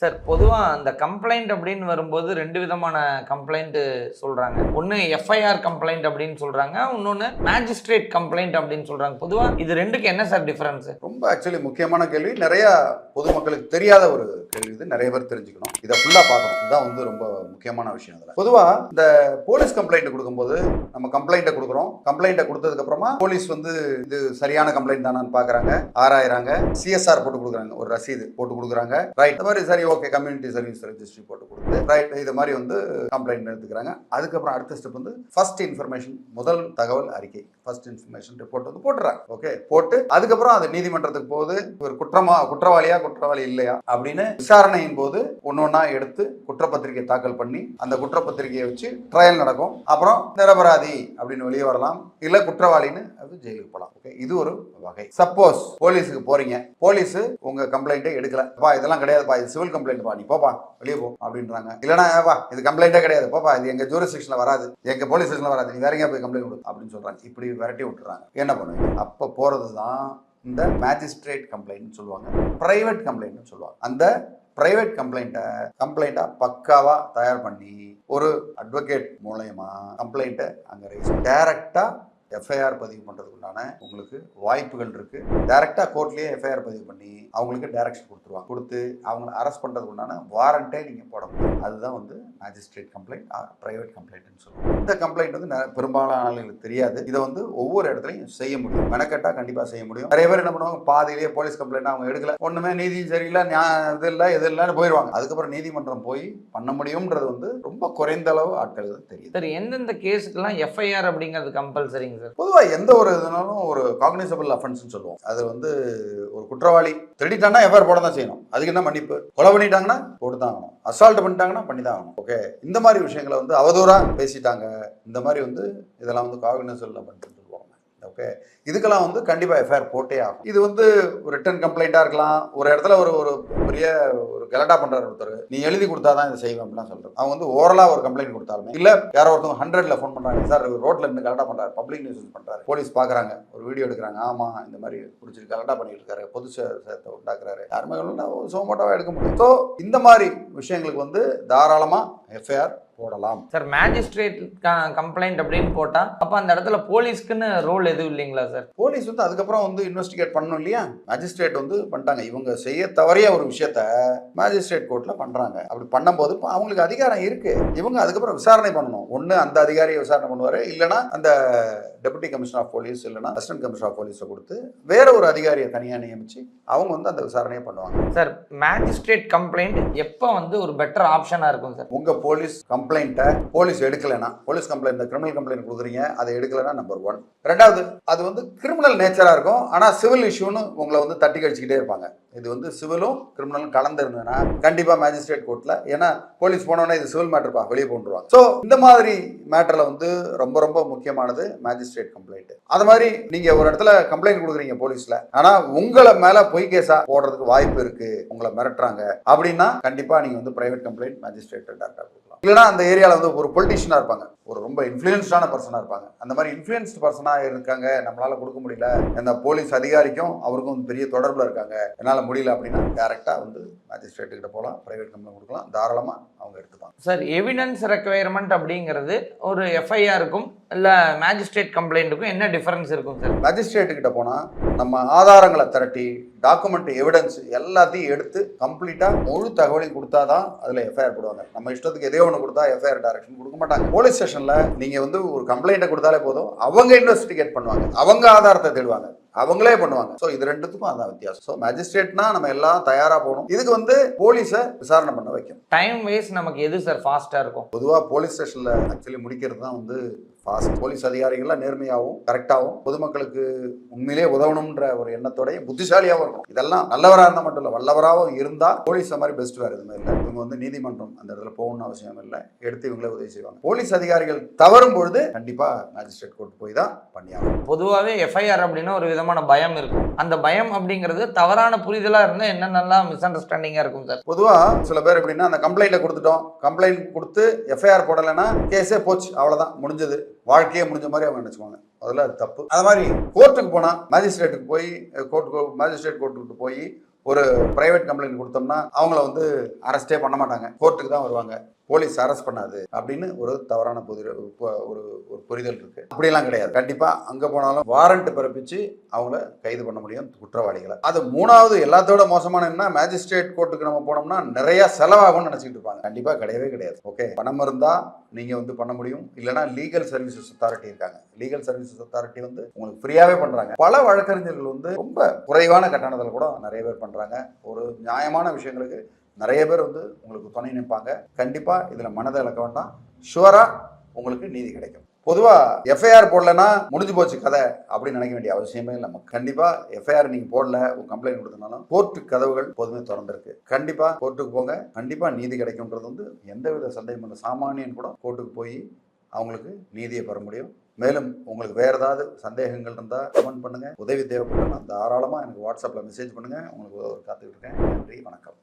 Sir பொதுவா அந்த complaint அப்படின்னு வரும்போது 2 விதமான கம்ப்ளைண்ட் சொல்றாங்க. ஒண்ணு எஃப்ஐஆர் கம்ப்ளைண்ட் அப்படின்னு சொல்றாங்க. இன்னொன்னு மேஜிஸ்ட்ரேட் கம்ப்ளைண்ட் அப்படின்னு சொல்றாங்க. பொதுவா இது 2க்கு என்ன சார் டிஃபரன்ஸ்? ரொம்ப ஆக்சுவலி முக்கியமான கேள்வி. நிறைய பொதுமக்களுக்கு தெரியாத ஒரு கேள்வி இது. நிறைய பேர் தெரிஞ்சுக்கணும். இதை ஃபுல்லா பார்க்கணும். இதுதான் வந்து ரொம்ப முக்கியமான விஷயம். அதில் பொதுவா இந்த போலீஸ் கம்ப்ளைண்ட் கொடுக்கும்போது நம்ம கம்ப்ளைண்ட்டை கொடுக்குறோம். கம்ப்ளைண்ட்டை கொடுத்ததுக்கு அப்புறமா போலீஸ் வந்து இது சரியான கம்ப்ளைண்ட் தானான்னு பார்க்குறாங்க, ஆராயிறாங்க, சிஎஸ்ஆர் போட்டு கொடுக்குறாங்க, ஒரு ரசீது போட்டு கொடுக்குறாங்க. ரைட், இந்த மாதிரி சரி ஓகே கம்யூனிட்டி சர்வீஸ் ரெஜிஸ்ட்ரி போட்டு கொடுத்து ரைட் இது மாதிரி வந்து கம்ப்ளைண்ட் எடுத்துக்கிறாங்க. அதுக்கப்புறம் அடுத்த ஸ்டெப் வந்து ஃபர்ஸ்ட் இன்ஃபர்மேஷன், முதல் தகவல் அறிக்கை, ஃபர்ஸ்ட் இன்ஃபர்மேஷன் ரிப்போர்ட் வந்து போட்டுறாங்க. ஓகே, போட்டு அதுக்கப்புறம் அது நீதிமன்றத்துக்கு போகுது. ஒரு குற்றவாளியா குற்றவாளி இல்லையா அப்படின்னு விசாரணையின் போது ஒன்னொன்னா எடுத்து குற்றப்பத்திரிகை தாக்கல் பண்ணி அந்த குற்றப்பத்திரிகையை வச்சு ட்ரையல் நடக்கும். அப்புறம் நிரபராதி அப்படின்னு வெளியே வரலாம், இல்ல குற்றவாளின்னு அது ஜெயிலுக்கு போகலாம். ஓகே, இது ஒரு வகை. சப்போஸ் போலீஸுக்கு போறீங்க, போலீஸ் உங்க கம்ப்ளைண்ட்டை எடுக்கல, இதெல்லாம் கிடையாதுப்பா, இது சிவில் கம்ப்ளைண்ட் பா, நீ போப்பா வெளியே போ அப்படின்றாங்க. இல்லைனா இது கம்ப்ளைண்டே கிடையாது, போப்பா இது எங்க ஜூரிஸ்டிக்ஷன்ல வராது, எங்க போலீஸ் ஸ்டேஷன்ல வராது, நீ வேற எங்கேயா போய் கம்ப்ளைண்ட் கொடு அப்படின்னு சொல்றாங்க. இப்படி விரட்டி விட்டுறாங்க. என்ன பண்ணுவீங்க? அப்ப போறதுதான் இந்த மேஜிஸ்ட்ரேட் கம்ப்ளைண்ட் சொல்லுவாங்க, பிரைவேட் கம்ப்ளைண்ட் சொல்லுவாங்க. அந்த பிரைவேட் கம்ப்ளைண்ட்டை பக்காவா தயார் பண்ணி ஒரு அட்வொகேட் மூலயமா கம்ப்ளைண்ட்டை அங்கே ரைஸ் டைரக்டா எஃப்ஐஆர் பதிவு பண்ணுறதுக்கு உண்டான உங்களுக்கு வாய்ப்புகள் இருக்கு. டைரக்டா கோர்ட்லேயே எஃப்ஐஆர் பதிவு பண்ணி அவங்களுக்கு டைரக்ஷன் கொடுத்துருவாங்க. கொடுத்து அவங்களை அரெஸ்ட் பண்ணுறதுக்கு உண்டான வாரண்ட்டே நீங்கள் போட முடியும். அதுதான் வந்து மேஜிஸ்ட்ரேட் கம்ப்ளைண்ட், பிரைவேட் கம்ப்ளைண்ட்னு சொல்லுவாங்க. இந்த கம்ப்ளைண்ட் வந்து பெரும்பாலான ஆளுங்களுக்கு தெரியாது. இதை வந்து ஒவ்வொரு இடத்துலையும் செய்ய முடியும், மெனக்கட்டா கண்டிப்பாக செய்ய முடியும். நிறைய பேர் என்ன பண்ணுவாங்க, பாதியிலேயே போலீஸ் கம்ப்ளைண்ட் அவங்க எடுக்கல, ஒன்றுமே நீதி சரியில்லை, இது இல்லை இது இல்லைன்னு போயிடுவாங்க. அதுக்கப்புறம் நீதிமன்றம் போய் பண்ண முடியும்ன்றது வந்து ரொம்ப குறைந்த அளவு ஆட்களுக்கு தெரியும். சரி, எந்தெந்த கேஸுக்கெல்லாம் எஃப்ஐஆர் அப்படிங்கிறது கம்பல்சரிங்க சார்? பொதுவாக எந்த ஒரு இதுனாலும் ஒரு காக்னிசபிள் அஃபென்ஸ்னு சொல்லுவோம். அது வந்து ஒரு குற்றவாளி திருடிட்டாங்கன்னா எஃப்ஐஆர் போட தான் செய்யணும். அதுக்கு என்ன மன்னிப்பு? கொலை பண்ணிட்டாங்கன்னா போட்டு தான் ஆகணும், அசால்ட் பண்ணிட்டாங்கன்னா பண்ணி தான் ஆகணும். ஓகே, இந்த மாதிரி விஷயங்களை வந்து அவதூறா பேசிட்டாங்க, இந்த மாதிரி வந்து இதெல்லாம் வந்து காக்னிசபிள் அஃபென்ஸ் சொல்லுவாங்க. ஓகே, இதுக்கெல்லாம் வந்து கண்டிப்பாக எஃப்ஐஆர் போட்டே ஆகும். இது வந்து ஒரு ரிட்டன் கம்ப்ளைண்ட்டாக இருக்கலாம். ஒரு இடத்துல ஒரு பெரிய ஒரு கலட்டா பண்ணுறாரு ஒருத்தர், நீ எழுதி கொடுத்தா தான் இதை செய்வேன் அப்படிலாம் சொல்கிறேன். அவங்க வந்து ஓரலாக ஒரு கம்ப்ளைண்ட் கொடுத்தாலுமே, இல்லை யாரோ ஒருத்தவங்க 100ல் ஃபோன் பண்ணுறாங்க, சார் ரோட்டில் இருந்து கலட்டா பண்ணுறாரு, பப்ளிக் நியூஸ் பண்ணுறாரு, போலீஸ் பார்க்குறாங்க, ஒரு வீடியோ எடுக்கிறாங்க, ஆமாம் இந்த மாதிரி பிடிச்சிட்டு கலட்டா பண்ணிட்டு இருக்காரு, பொது சேதத்தை உண்டாக்குறாரு, யாருமே சோமோட்டாவாக எடுக்க முடியும். ஸோ இந்த மாதிரி விஷயங்களுக்கு வந்து தாராளமாக எஃப்ஐஆர் போடலாம். சார் மேஜிஸ்ட்ரேட் கம்ப்ளைண்ட் அப்படின்னு போட்டா அப்ப அந்த இடத்துல போலீஸ்க்குன்னு ரோல் எதுவும் இல்லைங்களா சார்? போலீஸ் வந்து அதுக்கப்புறம் வந்து இன்வெஸ்டிகேட் பண்ணணும் இல்லையா? மேஜிஸ்ட்ரேட் வந்து பண்ணிட்டாங்க, இவங்க செய்ய தவறிய ஒரு விஷயத்த மேஜிஸ்ட்ரேட் கோர்ட்ல பண்றாங்க. அப்படி பண்ணும்போது அவங்களுக்கு அதிகாரம் இருக்கு. இவங்க அதுக்கப்புறம் விசாரணை பண்ணணும். ஒண்ணு அந்த அதிகாரியை விசாரணை பண்ணுவாரு, இல்லைன்னா அந்த டெபுட்டி கமிஷனர் ஆஃப் போலீஸ் இல்லைன்னா அசிஸ்டன்ட் கமிஷனர் ஆஃப் போலீஸை கொடுத்து வேற ஒரு அதிகாரியை தனியாக நியமிச்சு அவங்க வந்து அந்த விசாரணையை பண்ணுவாங்க. சார் மேஜிஸ்ட்ரேட் கம்ப்ளைண்ட் எப்போ வந்து ஒரு பெட்டர் ஆப்ஷனா இருக்கும் சார்? உங்க போலீஸ் கம்ப்ளைண்ட்டை போலீஸ் எடுக்கலைன்னா, போலீஸ் கம்ப்ளைண்ட் கிரிமினல் கம்ப்ளைண்ட் கொடுக்குறீங்க, அதை எடுக்கலைன்னா நம்பர் 1. ரெண்டாவது, அது வந்து கிரிமினல் நேச்சரா இருக்கும், ஆனா சிவில் இஷ்யூன்னு உங்களை வந்து தட்டி கழிச்சுக்கிட்டே இருப்பாங்க. இது வந்து சிவிலும் கிரிமினலும் கலந்து இருந்ததுன்னா கண்டிப்பா மேஜிஸ்ட்ரேட் கோர்ட்ல, ஏன்னா போலீஸ் போனோன்னா இது சிவில் மேட்டர்ப்பா வெளியே போட்டுருவாங்க. ஸோ இந்த மாதிரி மேட்டர்ல வந்து ரொம்ப ரொம்ப முக்கியமானது மேஜிஸ்ட்ரேட் கம்ப்ளைண்ட். அது மாதிரி நீங்க ஒரு இடத்துல கம்ப்ளைண்ட் கொடுக்குறீங்க போலீஸ்ல, ஆனா உங்களை மேல பொய் கேஸா போடுறதுக்கு வாய்ப்பு இருக்கு, உங்களை மிரட்டுறாங்க அப்படின்னா கண்டிப்பா நீங்க வந்து பிரைவேட் கம்ப்ளைண்ட் மேஜிஸ்ட்ரேட் டேரக்டா கொடுக்கலாம். இல்லைன்னா அந்த ஏரியாவில் வந்து ஒரு பொலிட்டிஷியனா இருப்பாங்க, ஒரு ரொம்ப இன்ஃப்ளூயன்ஸ்டான பர்சனா இருப்பாங்க, அந்த மாதிரி இன்ஃப்ளூயன்ஸ்டு பர்சனா இருக்காங்க, நம்மளால கொடுக்க முடியல, அந்த போலீஸ் அதிகாரிக்கும் அவருக்கும் பெரிய தொடர்புல இருக்காங்க, என்னால முடியல அப்படின்னா டைரக்டா வந்து மேஜிஸ்ட்ரேட் கிட்ட போகலாம், பிரைவேட் கம்ப்ளைண்ட் கொடுக்கலாம், தாராளமா அவங்க எடுத்துப்பாங்க. சார் எவிடன்ஸ் ரெக்வயர்மெண்ட் அப்படிங்கிறது ஒரு எஃப்ஐஆருக்கும் இல்ல மேஜிஸ்ட்ரேட் கம்ப்ளைண்ட்டுக்கும் என்ன டிஃபரன்ஸ் இருக்கும் சார்? மேஜிஸ்ட்ரேட் கிட்ட போனா நம்ம ஆதாரங்களை திரட்டி டாக்குமெண்ட் எவிடன்ஸ் எல்லாத்தையும் எடுத்து கம்ப்ளீட்டா முழு தகவலையும் கொடுத்தாதான் அதுல எஃப்ஐஆர் போடுவாங்க. நம்ம இஷ்டத்துக்கு எதோ ஒன்று கொடுத்தா எஃப்ஐஆர் டைரக்ஷன் கொடுக்க மாட்டாங்க. போலீஸ் ஸ்டேஷன்ல நீங்க வந்து ஒரு கம்ப்ளைண்ட்டை கொடுத்தாலே போதும், அவங்க இன்வெஸ்டிகேட் பண்ணுவாங்க, அவங்க ஆதாரத்தை தேடுவாங்க, அவங்களே பண்ணுவாங்க. ஸோ இது ரெண்டுத்துக்கும் அதான் வித்தியாசம். ஸோ மேஜிஸ்ட்ரேட்னா நம்ம எல்லாம் தயாரா போகணும். இதுக்கு வந்து போலீஸை விசாரணை பண்ண வைக்கும். டைம் வைஸ் நமக்கு எது சார் ஃபாஸ்டா இருக்கும்? பொதுவாக போலீஸ் ஸ்டேஷன்ல ஆக்சுவலி முடிக்கிறது தான் வந்து ஃபாஸ்ட். போலீஸ் அதிகாரிகள்லாம் நேர்மையாகவும் கரெக்டாகவும் பொதுமக்களுக்கு உண்மையிலேயே உதவணும்ன்ற ஒரு எண்ணத்தோடய புத்திசாலியாகவும் இருக்கும். இதெல்லாம் நல்லவராக இருந்தால் மட்டும் இல்லை, வல்லவராகவும் இருந்தால் போலீஸ் மாதிரி பெஸ்ட் வேறு எதுவுமே இல்லை. இவங்க வந்து நீதிமன்றம் அந்த இடத்துல போகணும்னு அவசியம் இல்லை, எடுத்து இவங்களே உதவி செய்வாங்க. போலீஸ் அதிகாரிகள் தவறும் பொழுது கண்டிப்பா மேஜிஸ்ட்ரேட் கோர்ட் போய் தான் பண்ணியாகும். பொதுவாகவே எஃப்ஐஆர் அப்படின்னா ஒரு விதமான பயம் இருக்கும். அந்த பயம் அப்படிங்கிறது தவறான புரிதலா இருந்தால் என்னென்னலாம் மிஸ் அண்டர்ஸ்டாண்டிங்கா இருக்கும் சார்? பொதுவாக சில பேர் எப்படின்னா, அந்த கம்ப்ளைண்ட்டை கொடுத்துட்டோம், கம்ப்ளைண்ட் கொடுத்து எஃப்ஐஆர் போடலைன்னா கேஸே போச்சு, அவ்வளோதான் முடிஞ்சது, வாழ்க்கையே முடிஞ்ச மாதிரி அவங்க நினைச்சுவாங்க. அதில் அது தப்பு. அது மாதிரி கோர்ட்டுக்கு போனால் மேஜிஸ்ட்ரேட்டுக்கு போய் மேஜிஸ்ட்ரேட் கோர்ட்டுக்கு போய் ஒரு பிரைவேட் கம்ப்ளைண்ட் கொடுத்தோம்னா அவங்கள வந்து அரெஸ்டே பண்ண மாட்டாங்க, கோர்ட்டுக்கு தான் வருவாங்க, போலீஸ் அரெஸ்ட் பண்ணாது அப்படின்னு ஒரு தவறான ஒரு புரிதல் இருக்கு. அப்படியெல்லாம் கிடையாது. கண்டிப்பா அங்க போனாலும் வாரண்ட் பிறப்பிச்சு அவங்கள கைது பண்ண முடியும் குற்றவாளிகளை. அது மூணாவது எல்லாத்தோட மோசமான என்ன, மேஜிஸ்ட்ரேட் கோர்ட்டுக்கு நம்ம போனோம்னா நிறைய செலவாகும்னு நினைச்சிட்டு இருப்பாங்க. கண்டிப்பா கிடையவே கிடையாது. ஓகே, பணம் இருந்தா நீங்க வந்து பண்ண முடியும், இல்லைன்னா லீகல் சர்வீசஸ் அத்தாரிட்டி இருக்காங்க. லீகல் சர்வீசஸ் அத்தாரிட்டி வந்து உங்களுக்கு ஃப்ரீயாவே பண்றாங்க. பல வழக்கறிஞர்கள் வந்து ரொம்ப குறைவான கட்டணத்தில் கூட நிறைய பேர் பண்றாங்க. ஒரு நியாயமான விஷயங்களுக்கு நிறைய பேர் வந்து உங்களுக்கு துணை நிற்பாங்க. கண்டிப்பாக இதில் மனதை இழக்க வேண்டாம், ஷுவராக உங்களுக்கு நீதி கிடைக்கும். பொதுவாக எஃப்ஐஆர் போடலன்னா முடிஞ்சு போச்சு கதை அப்படின்னு நினைக்க வேண்டிய அவசியமே இல்லை. நம்ம கண்டிப்பாக எஃப்ஐஆர் நீங்கள் போடல, உங்கள் கம்ப்ளைண்ட் கொடுத்தனாலும் கோர்ட்டு கதவுகள் எப்போதுமே திறந்திருக்கு. கண்டிப்பாக கோர்ட்டுக்கு போங்க, கண்டிப்பாக நீதி கிடைக்கும்ன்றது வந்து எந்தவித சந்தேகம் இல்லை. சாமானியன் கூட கோர்ட்டுக்கு போய் அவங்களுக்கு நீதியை பெற முடியும். மேலும் உங்களுக்கு வேறு ஏதாவது சந்தேகங்கள் இருந்தால் கமெண்ட் பண்ணுங்கள். உதவி தேவைப்பட்டனா தாராளமாக எனக்கு வாட்ஸ்அப்பில் மெசேஜ் பண்ணுங்கள். உங்களுக்கு காத்துக்கிட்டு இருக்கேன். நன்றி, வணக்கம்.